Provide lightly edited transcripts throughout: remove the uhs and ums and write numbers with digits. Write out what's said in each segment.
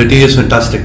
Nitty is fantastic.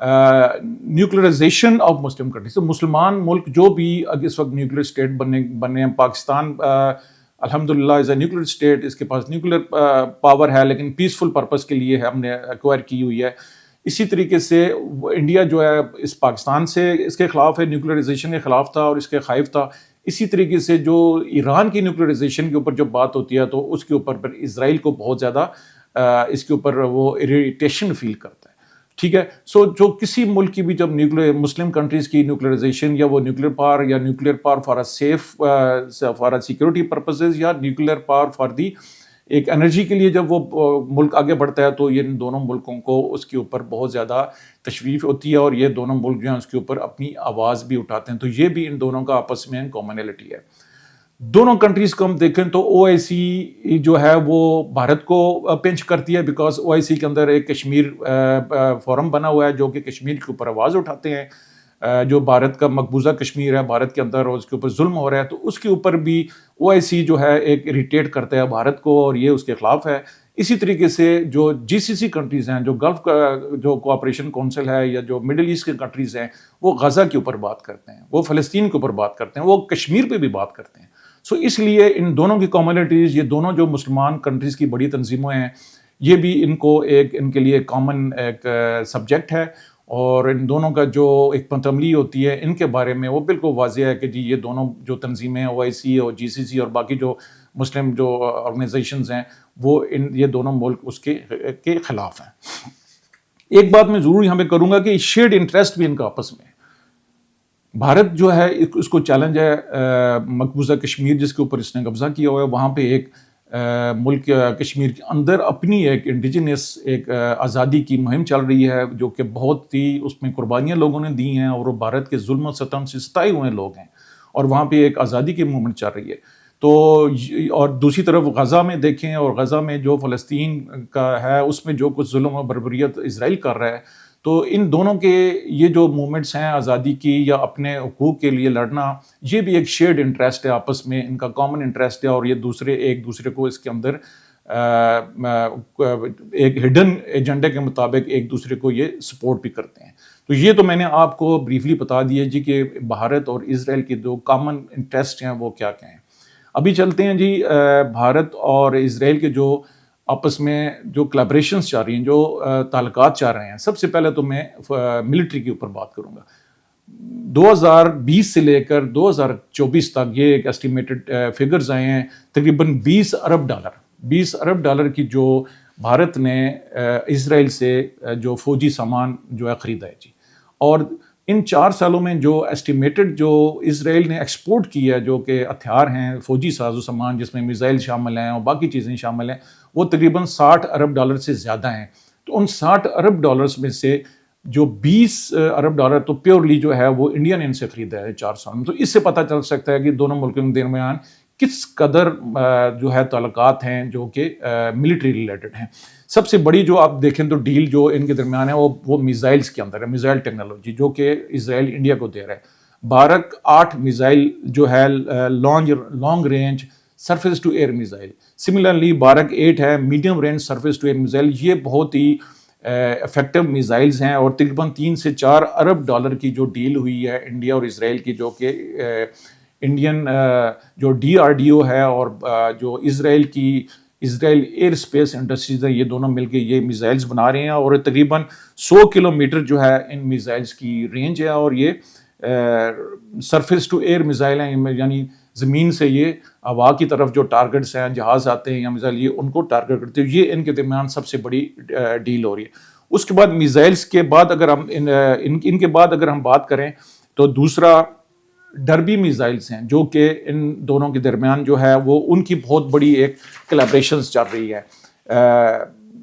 Nuclearization of Muslim countries. تو مسلمان ملک جو بھی اس وقت نیوکلیر اسٹیٹ بنے ہیں, پاکستان الحمدللہ از اے نیوکلیر اسٹیٹ, اس کے پاس نیوکلیر پاور ہے لیکن پیسفل پرپز کے لیے ہم نے ایکوائر کی ہوئی ہے. اسی طریقے سے انڈیا جو ہے اس پاکستان سے اس کے خلاف ہے, نیوکلرائزیشن کے خلاف تھا اور اس کے خائف تھا. اسی طریقے سے جو ایران کی نیوکلرائزیشن کے اوپر جو بات ہوتی ہے تو اس کے اوپر پر اسرائیل کو بہت زیادہ اس کے اوپر وہ اریٹیشن فیل کرتا ہے. ٹھیک ہے. سو جو کسی ملک کی بھی جب مسلم کنٹریز کی نیوکلرائزیشن یا وہ نیوکلیر پاور یا nuclear power for safe for security purposes یا نیوکلیر پاور فار دی ایک انرجی کے لیے جب وہ ملک آگے بڑھتا ہے تو یہ ان دونوں ملکوں کو اس کے اوپر بہت زیادہ تشویش ہوتی ہے اور یہ دونوں ملک جو ہیں اس کے اوپر اپنی آواز بھی اٹھاتے ہیں. تو یہ بھی ان دونوں کا آپس میں کامنلٹی ہے. دونوں کنٹریز کو ہم دیکھیں تو او آئی سی جو ہے وہ بھارت کو پنچ کرتی ہے, بیکاز او آئی سی کے اندر ایک کشمیر فورم بنا ہوا ہے جو کہ کشمیر کے اوپر آواز اٹھاتے ہیں. جو بھارت کا مقبوضہ کشمیر ہے بھارت کے اندر اور اس کے اوپر ظلم ہو رہا ہے, تو اس کے اوپر بھی او آئی سی جو ہے ایک اریٹیٹ کرتا ہے بھارت کو اور یہ اس کے خلاف ہے. اسی طریقے سے جو جی سی سی کنٹریز ہیں, جو گلف کا جو کوآپریشن کونسل ہے یا جو مڈل ایسٹ کے کنٹریز ہیں, وہ غزہ کے اوپر بات کرتے ہیں, وہ فلسطین کے اوپر بات کرتے ہیں, وہ کشمیر پہ بھی بات کرتے ہیں. سو اس لیے ان دونوں کی کمیونٹیز, یہ دونوں جو مسلمان کنٹریز کی بڑی تنظیمیں ہیں, یہ بھی ان کو ایک ان کے لیے کامن ایک سبجیکٹ ہے. اور ان دونوں کا جو ایک پنتملی ہوتی ہے ان کے بارے میں وہ بالکل واضح ہے کہ جی یہ دونوں جو تنظیمیں او آئی سی اور جی سی سی اور باقی جو مسلم جو آرگنائزیشنز ہیں وہ یہ دونوں ملک اس کے خلاف ہیں. ایک بات میں ضروری ہمیں کروں گا کہ شیئرڈ انٹرسٹ بھی ان کا آپس میں ہے. بھارت جو ہے اس کو چیلنج ہے مقبوضہ کشمیر جس کے اوپر اس نے قبضہ کیا ہوا ہے, وہاں پہ ایک ملک کشمیر کے اندر اپنی ایک انڈیجنس ایک آزادی کی مہم چل رہی ہے جو کہ بہت ہی اس میں قربانیاں لوگوں نے دی ہیں اور وہ بھارت کے ظلم و ستم سے ستائے ہوئے لوگ ہیں اور وہاں پہ ایک آزادی کی موومنٹ چل رہی ہے. تو اور دوسری طرف غزہ میں دیکھیں, اور غزہ میں جو فلسطین کا ہے اس میں جو کچھ ظلم و بربریت اسرائیل کر رہا ہے, تو ان دونوں کے یہ جو موومنٹس ہیں آزادی کی یا اپنے حقوق کے لیے لڑنا, یہ بھی ایک شیئرڈ انٹرسٹ ہے آپس میں, ان کا کامن انٹرسٹ ہے. اور یہ ایک دوسرے کو اس کے اندر ایک ہڈن ایجنڈے کے مطابق ایک دوسرے کو یہ سپورٹ بھی کرتے ہیں. تو یہ تو میں نے آپ کو بریفلی بتا دیا جی کہ بھارت اور اسرائیل کے جو کامن انٹرسٹ ہیں وہ کیا ہیں. ابھی چلتے ہیں جی بھارت اور اسرائیل کے جو آپس میں جو کلیبریشنز چل رہی ہیں, جو تعلقات چل رہے ہیں. سب سے پہلے تو میں ملٹری کے اوپر بات کروں گا. 2020 سے لے کر 2024 تک یہ ایک ایسٹیمیٹڈ فگرز آئے ہیں, تقریباً $20 ارب کی جو بھارت نے اسرائیل سے جو فوجی سامان جو ہے خریدا ہے جی. اور ان 4 سالوں میں جو ایسٹیمیٹڈ جو اسرائیل نے ایکسپورٹ کیا ہے جو کہ ہتھیار ہیں فوجی ساز و سامان جس میں میزائل شامل ہیں اور باقی چیزیں شامل ہیں, وہ تقریباً $60 ارب سے زیادہ ہیں. تو ان $60 ارب میں سے جو $20 ارب تو پیورلی جو ہے وہ انڈیا نے ان سے خریدا ہے 4 سال میں. تو اس سے پتہ چل سکتا ہے کہ دونوں ملکوں کے درمیان کس قدر جو ہے تعلقات ہیں جو کہ ملٹری ریلیٹڈ ہیں. سب سے بڑی جو آپ دیکھیں تو ڈیل جو ان کے درمیان ہے وہ میزائلز کے اندر ہے, میزائل ٹیکنالوجی جو کہ اسرائیل انڈیا کو دے رہا ہے. بارک 8 میزائل جو ہے long range surface to air missile. Similarly Barak 8 ہے medium range surface to air missile. یہ بہت ہی افیکٹو میزائلز ہیں اور تقریباً $3 سے $4 ارب کی جو ڈیل ہوئی ہے انڈیا اور اسرائیل کی, جو کہ انڈین جو DRDO ہے اور جو اسرائیل ایئر اسپیس انڈسٹریز ہے, یہ دونوں مل کے یہ میزائلز بنا رہے ہیں. اور تقریباً 100 کلومیٹر جو ہے ان میزائلز کی رینج ہے اور یہ سرفیس ٹو ایئر میزائل ہیں, یعنی زمین سے یہ ہوا کی طرف جو ٹارگٹس ہیں جہاز آتے ہیں یا میزائل یہ ان کو ٹارگٹ کرتے ہیں. یہ ان کے درمیان سب سے بڑی ڈیل ہو رہی ہے. اس کے بعد میزائلز کے بعد اگر ہم ان کے بعد اگر ہم بات کریں تو دوسرا ڈربی میزائلز ہیں جو کہ ان دونوں کے درمیان جو ہے وہ ان کی بہت بڑی ایک کلیبریشنز چل رہی ہے.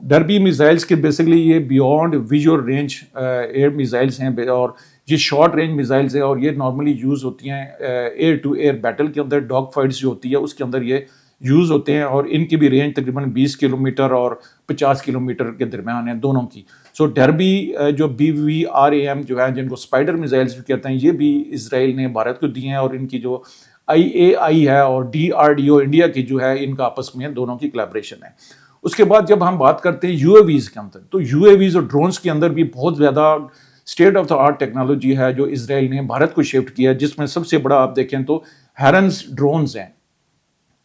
ڈربی میزائلز کے بیسکلی یہ beyond visual range air missiles ہیں اور یہ شارٹ رینج میزائلز ہیں اور یہ نارملی یوز ہوتی ہیں ایئر ٹو ایئر بیٹل کے اندر, ڈاگ فائٹس جو ہوتی ہے اس کے اندر یہ یوز ہوتے ہیں. اور ان کی بھی رینج تقریباً 20 کلومیٹر اور 50 کلومیٹر کے درمیان ہے دونوں کی. سو ڈربی جو BVRAM جو ہے جن کو اسپائڈر میزائلز بھی کہتے ہیں, یہ بھی اسرائیل نے بھارت کو دی ہیں. اور ان کی جو IAI ہے اور DRDO انڈیا کی جو ہے ان کا آپس میں دونوں کی کلیبریشن ہے. اس کے بعد جب ہم بات کرتے ہیں UAVs کے اندر, تو UAVs اور ڈرونز کے اندر بھی بہت زیادہ state of the art technology ہے جو اسرائیل نے بھارت کو شفٹ کیا ہے، جس میں سب سے بڑا آپ دیکھیں تو ہیرنز ڈرونز ہیں.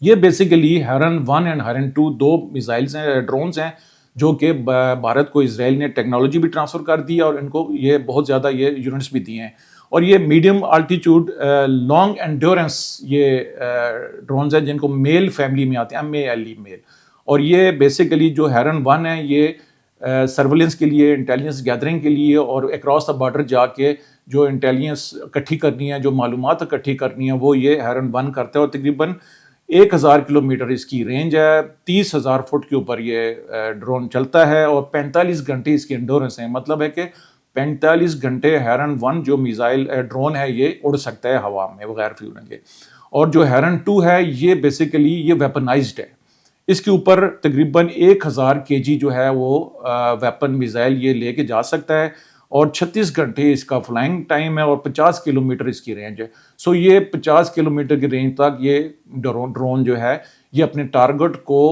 یہ بیسیکلی ہیرن 1 اینڈ ہیرن 2 دو میزائلز ہیں، ڈرونز ہیں، جو کہ بھارت کو اسرائیل نے ٹیکنالوجی بھی ٹرانسفر کر دی اور ان کو یہ بہت زیادہ یہ یونٹس بھی دیے ہیں. اور یہ میڈیم آلٹیچیوڈ لانگ انڈیورنس یہ ڈرونز ہیں جن کو میل فیملی میں آتے ہیں، MALE میل. اور یہ بیسیکلی جو ہیرن 1 ہے یہ سرولنس کے لیے، انٹیلیجنس گیدرنگ کے لیے اور اکراس دا بارڈر جا کے جو انٹیلیجنس اکٹھی کرنی ہے، جو معلومات اکٹھی کرنی ہے، وہ یہ ہیرن 1 کرتا ہے. اور تقریباً 1000 کلومیٹر اس کی رینج ہے، 30,000 فٹ کے اوپر یہ ڈرون چلتا ہے اور 45 گھنٹے اس کی انڈورنس ہے. مطلب ہے کہ 45 گھنٹے ہیرن 1 جو میزائل ڈرون ہے یہ اڑ سکتا ہے ہوا میں بغیر فیول کے. اور جو ہیرن 2 ہے یہ بیسیکلی یہ ویپنائزڈ ہے. اس کے اوپر تقریباً 1000 kg جو ہے وہ ویپن میزائل یہ لے کے جا سکتا ہے اور 36 گھنٹے اس کا فلائنگ ٹائم ہے اور 50 کلومیٹر اس کی رینج ہے. سو یہ 50 کلومیٹر کی رینج تک یہ ڈرون جو ہے یہ اپنے ٹارگٹ کو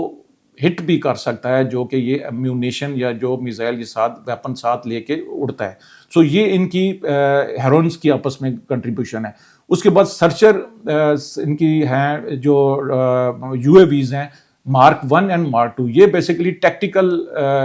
ہٹ بھی کر سکتا ہے، جو کہ یہ امیونیشن یا جو میزائل کے ساتھ ویپن ساتھ لے کے اڑتا ہے. سو یہ ان کی ہیرونز کی آپس میں کنٹریبیوشن ہے. اس کے بعد سرچر ان کی ہیں جو UAVs ہیں، Mark 1 اینڈ Mark 2. یہ بیسیکلی ٹیکٹیکل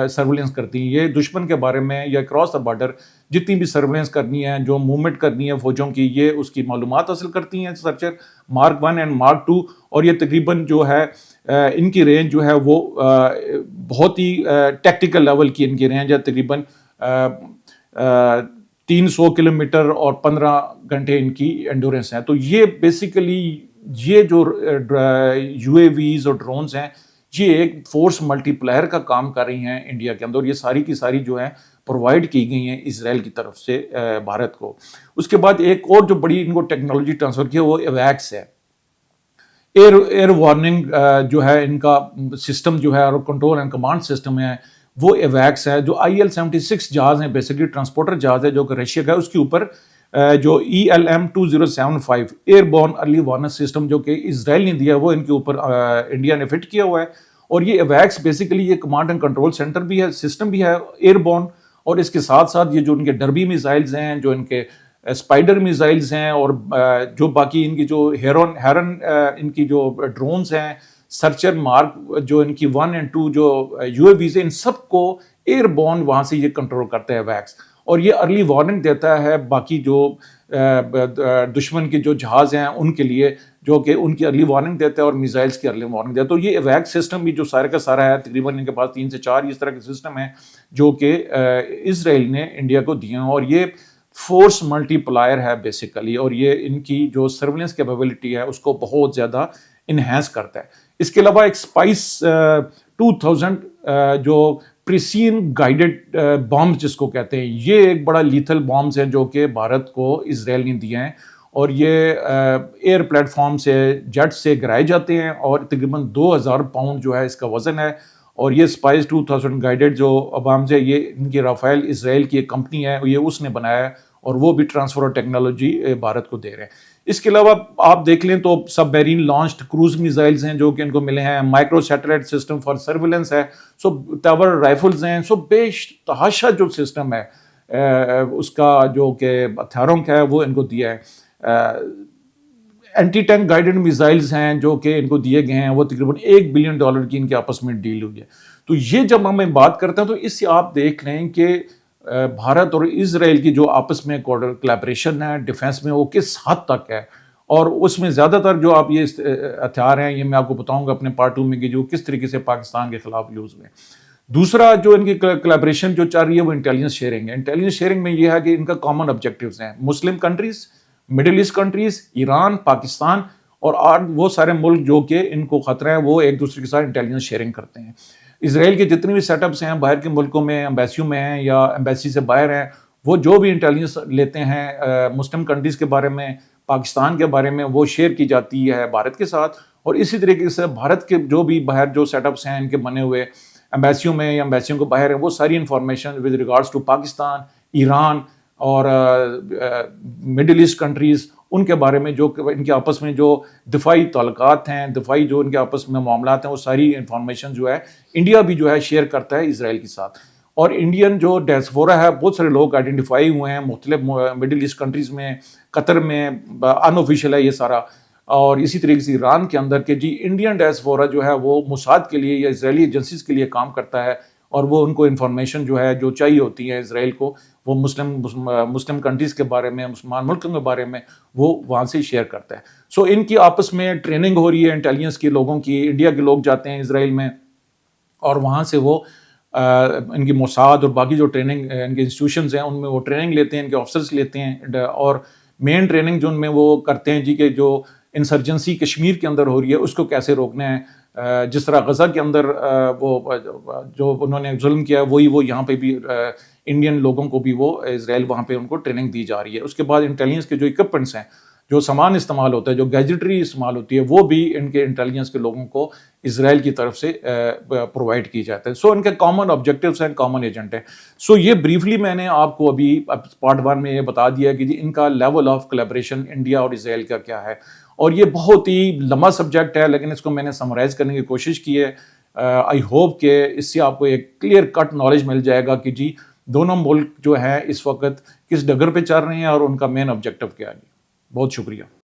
سرویلنس کرتی ہیں. یہ دشمن کے بارے میں یا کراس دا بارڈر جتنی بھی سرویلنس کرنی ہے، جو موومنٹ کرنی ہے فوجوں کی، یہ اس کی معلومات حاصل کرتی ہیں سرچر Mark 1 اینڈ Mark 2. اور یہ تقریباً جو ہے ان کی رینج جو ہے وہ بہت ہی ٹیکٹیکل لیول کی ان کی رینج ہے، تقریباً 300 کلومیٹر اور 15 گھنٹے ان کی انڈورنس ہے. تو یہ بیسیکلی یہ جو UAVs اور ڈرونز ہیں یہ ایک فورس ملٹی پلائر کا کام کر رہی ہیں انڈیا کے اندر. یہ ساری کی ساری جو ہیں پرووائڈ کی گئی ہیں اسرائیل کی طرف سے بھارت کو. اس کے بعد ایک اور جو بڑی ان کو ٹیکنالوجی ٹرانسفر کی ہے وہ ایویکس ہے. ایئر وارننگ جو ہے ان کا سسٹم جو ہے اور کنٹرول اینڈ کمانڈ سسٹم ہے وہ ایویکس ہے. جو IL-76 جہاز ہیں بیسیکلی ٹرانسپورٹر جہاز ہے جو کہ رشیا کا ہے، اس کے اوپر جو ELM-2075 airborne early warning system جو کہ اسرائیل نے دیا وہ ان کے اوپر انڈیا نے فٹ کیا ہوا ہے. اور یہ ایویکس بیسیکلی یہ کمانڈ اینڈ کنٹرول سینٹر بھی ہے، سسٹم بھی ہے ایئر بورن. اور اس کے ساتھ ساتھ یہ جو ان کے ڈربی میزائلز ہیں، جو ان کے اسپائڈر میزائلز ہیں اور جو باقی ان کی جو ہیرن ان کی جو ڈرونز ہیں، سرچر مارک جو ان کی 1 اینڈ 2 جو UAVs ہیں، ان سب کو ایئر بورن وہاں سے یہ کنٹرول کرتا ہے ویکس. اور یہ ارلی وارننگ دیتا ہے باقی جو دشمن کے جو جہاز ہیں ان کے لیے، جو کہ ان کی ارلی وارننگ دیتا ہے اور میزائلز کی ارلی وارننگ دیتا ہے. تو یہ ایویکس سسٹم بھی جو سارے کا سارا ہے تقریباً ان کے پاس 3 سے 4 اس طرح کے سسٹم ہیں جو کہ اسرائیل نے انڈیا کو دیے ہیں. اور یہ فورس ملٹی پلائر ہے بیسیکلی، اور یہ ان کی جو سرویلنس کیپیبلٹی ہے اس کو بہت زیادہ انہینس کرتا ہے. اس کے علاوہ ایک اسپائس 2000 جو پریسین گائیڈڈ بامز جس کو کہتے ہیں، یہ ایک بڑا لیتھل بامز ہیں جو کہ بھارت کو اسرائیل نے دیے ہیں. اور یہ ایئر پلیٹ فارم سے جیٹ سے گرائے جاتے ہیں اور تقریباً 2000 پاؤنڈ جو ہے اس کا وزن ہے. اور یہ اسپائس 2000 گائیڈڈ جو بامز ہے یہ ان کی رافیل اسرائیل کی ایک کمپنی ہے، یہ اس نے بنایا ہے اور وہ بھی ٹرانسفر اور ٹیکنالوجی بھارت کو دے رہے ہیں. اس کے علاوہ آپ دیکھ لیں تو سب میرین لانچڈ کروز میزائلز ہیں جو کہ ان کو ملے ہیں، micro satellite system for surveillance ہے، سو ٹاور رائفلز ہیں، سو بے تحاشا جو سسٹم ہے اس کا جو کہ ہتھیاروں کا ہے وہ ان کو دیا ہے. اینٹی ٹینک گائیڈڈ میزائلز ہیں جو کہ ان کو دیے گئے ہیں، وہ تقریباً $1 بلین کی ان کے آپس میں ڈیل ہوئی ہے. تو یہ جب ہم بات کرتے ہیں تو اس سے آپ دیکھ لیں کہ بھارت اور اسرائیل کی جو آپس میں کولیبریشن ہے ڈیفنس میں وہ کس حد تک ہے. اور اس میں زیادہ تر جو آپ یہ ہتھیار ہیں یہ میں آپ کو بتاؤں گا اپنے پارٹ 2 میں کہ جو کس طریقے سے پاکستان کے خلاف یوز ہوئے. دوسرا جو ان کی کولیبریشن جو چل رہی ہے وہ انٹیلیجنس شیئرنگ ہے. انٹیلیجنس شیئرنگ میں یہ ہے کہ ان کا کامن آبجیکٹیوز ہیں، مسلم countries, Middle East countries, Iran, Pakistan اور وہ سارے ملک جو کہ ان کو خطرہ ہے وہ ایک دوسرے کے ساتھ انٹیلیجنس شیئرنگ کرتے ہیں. اسرائیل کے جتنے بھی سیٹ اپس ہیں باہر کے ملکوں میں، ایمبیسیوں میں ہیں یا ایمبیسی سے باہر ہیں، وہ جو بھی انٹیلیجنس لیتے ہیں مسلم کنٹریز کے بارے میں، پاکستان کے بارے میں، وہ شیئر کی جاتی ہے بھارت کے ساتھ. اور اسی طریقے سے بھارت کے جو بھی باہر جو سیٹ اپس ہیں ان کے بنے ہوئے ایمبیسیوں میں یا ایمبیسیوں کو باہر ہیں، وہ ساری information with regards to Pakistan, Iran اور مڈل ایسٹ کنٹریز ان کے بارے میں جو ان کے آپس میں جو دفاعی تعلقات ہیں، دفاعی جو ان کے آپس میں معاملات ہیں، وہ ساری انفارمیشن جو ہے انڈیا بھی جو ہے شیئر کرتا ہے اسرائیل کے ساتھ. اور انڈین جو ڈائسپورا ہے بہت سارے لوگ آئیڈینٹیفائی ہوئے ہیں مختلف مڈل ایسٹ کنٹریز میں، قطر میں ان آفیشیل ہے یہ سارا، اور اسی طریقے سے ایران کے اندر کہ جی انڈین ڈائسپورا جو ہے وہ موساد کے لیے یا اسرائیلی ایجنسیز کے لیے کام کرتا ہے، اور وہ ان کو انفارمیشن جو ہے جو چاہیے ہوتی ہے اسرائیل کو، وہ مسلم کنٹریز کے بارے میں، مسلمان ملکوں کے بارے میں، وہ وہاں سے شیئر کرتا ہے. سو ان کی آپس میں ٹریننگ ہو رہی ہے انٹیلیجنس کے لوگوں کی. انڈیا کے لوگ جاتے ہیں اسرائیل میں اور وہاں سے وہ ان کی موساد اور باقی جو ٹریننگ ان کے انسٹیٹیوشنز ہیں ان میں وہ ٹریننگ لیتے ہیں، ان کے آفسرس لیتے ہیں، اور مین ٹریننگ جو ان میں وہ کرتے ہیں جی کہ جو انسرجنسی کشمیر کے اندر ہو رہی ہے اس کو کیسے روکنا ہے. جس طرح غزہ کے اندر وہ جو انہوں نے ظلم کیا ہے وہی وہ یہاں پہ بھی انڈین لوگوں کو بھی وہ اسرائیل وہاں پہ ان کو ٹریننگ دی جا رہی ہے. اس کے بعد انٹیلیجنس کے جو اکوپمنٹس ہیں، جو سامان استعمال ہوتا ہے، جو گیجٹری استعمال ہوتی ہے، وہ بھی ان کے انٹیلیجنس کے لوگوں کو اسرائیل کی طرف سے پرووائڈ کی جاتا ہے. سو ان کے کامن آبجیکٹیوز ہیں، کامن ایجنٹ ہیں. سو یہ بریفلی میں نے آپ کو ابھی پارٹ 1 میں یہ بتا دیا کہ جی ان کا لیول آف کولیبریشن انڈیا اور اسرائیل کا کیا ہے. اور یہ بہت ہی لمبا سبجیکٹ ہے لیکن اس کو میں نے سمرائز کرنے کی کوشش کی ہے. آئی ہوپ کہ اس سے آپ کو ایک کلیئر کٹ نالج مل جائے گا کہ جی دونوں ملک جو ہیں اس وقت کس ڈگر پہ چل رہے ہیں اور ان کا مین آبجیکٹیو کیا ہے. بہت شکریہ.